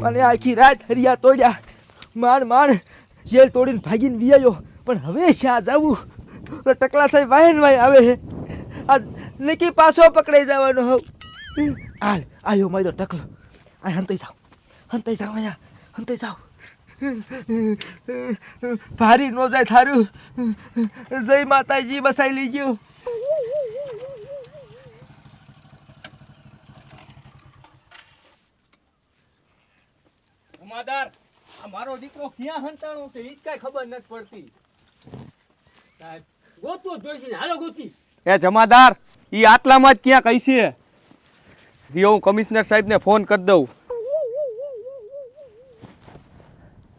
મને આખી રાત હરિયા તોડ્યા, માંડ જેલ તોડીને ભાગીને વિયાયો, પણ હવે શ્યાં જાવું? ટકલા સાહેબ વાય આવે છે, આ નક્કી પાછો પકડાઈ જવાનો હોવ. હાલ આયો મારો ટકલો, આ હંતાઈ જાવ અહીંયા, હંતાઈ જાવ. ભારી નો જાય થારું. જય માતાજી, બસાઈ લીજો. જમાદાર, આ મારો દીકરો ક્યાં હંતાણો છે ઈ કઈ ખબર નથી પડતી. સાહેબ ગોતો જોઈશે ને, હાલો ગોતી. એ જમાદાર, ઈ આટલામાં જ ક્યાં કઈ છે? રિયો, હું કમિશનર સાહેબને ફોન કરી દઉં.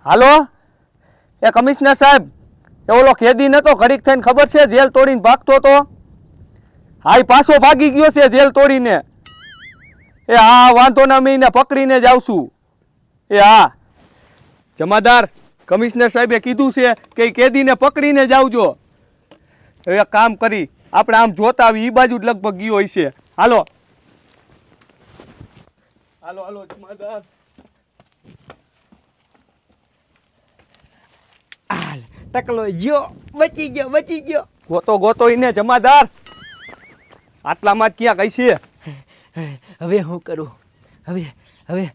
હાલો, એ કમિશનર સાહેબ, એ ઓલો કેદી નતો ઘડીક થઈને ખબર છે જેલ તોડીને ભાગતો તો? હા, ઈ પાછો ભાગી ગયો છે જેલ તોડીને. એ હા, વાંધો ના, મેં એને પકડીને જ આવશું. એ હા જમાદાર, કમિશનર સાહેબે કીધું છે કે કેદીને પકડીને જ આવજો. હવે કામ કરી, આપણે આમ જોતા આવી, ઈ બાજુ જ લગભગ ગયો હોય છે. હાલો હાલો જમાદાર. ટકલો ગયો, બચી ગયો. ગોતો ઈને જમાદાર, આટલામાં જ ક્યાં કઈ છે? હવે હું કરું? હવે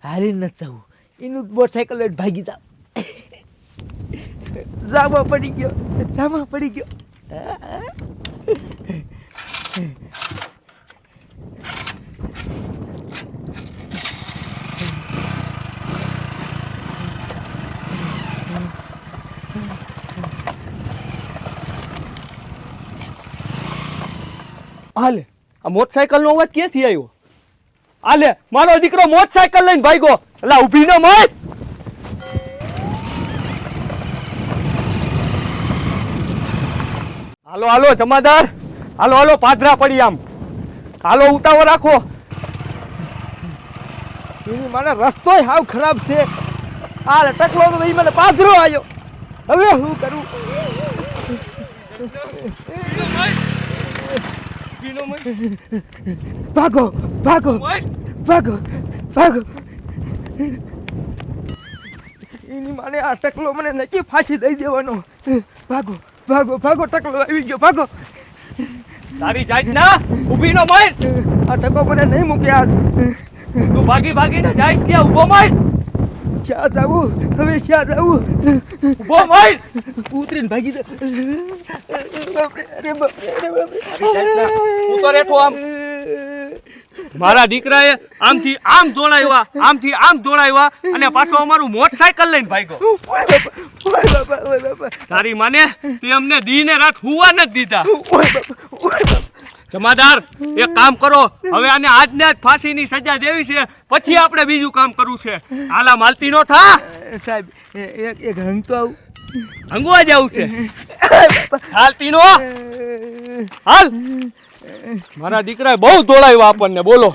હારી નથી જવું, એનું મોટરસાઇકલ લઈને ભાગી જાવ. જામા પડી ગયો. હાલે, આ મોટરસાઇકલ નો અવાજ ક્યાંથી આવ્યો? હાલે, મારો દીકરો મોટરસાઇકલ લઈને ભાગ્યો. એટલે ઊભી ન મત. હાલો જમાદાર, હાલો પાદરા પડી આમ. હાલો, ઉતાવળ રાખો. એની મને રસ્તો હાવ ખરાબ છે. આ ટકલો તો મને પાદરો આવ્યો. હવે હું કરું? ભાગો. એની માને આ ટકલો મને નક્કી ફાંસી દઈ દેવાનો. ભાગો, ટકલો આવી ગયો, ભાગો. તારી જાત ના, ઊભી ન મત. આ ટકો મને નહીં મૂકે આજ. તું ભાગીને જાઈશ કે ઊભો મત. શ્યાં જાવું? હવે શ્યાં જાવું? ઊભો મત. ઉતરીને ભાગી જા. હું તો રેઠો આમ. મારા દીકરાએ આમથી આમ દોડાવ્યા અને પાછો અમારું મોટરસાઇકલ લઈને ભાગ્યો. તારી માને તે અમને દીને રાત હુવા નથી દીધા. જમાદાર, એક કામ કરો, હવે આને આજને જ ફાંસીની સજા દેવી છે, પછી આપણે બીજું કામ કરવું છે. હાલા માલતી નો થા. સાહેબ, એક હંગ તો આવું. હંગવા જવું છે. હાલતી નો હાલ. મારા દીકરાએ બહુ દોડાવ્યા આપણને, બોલો.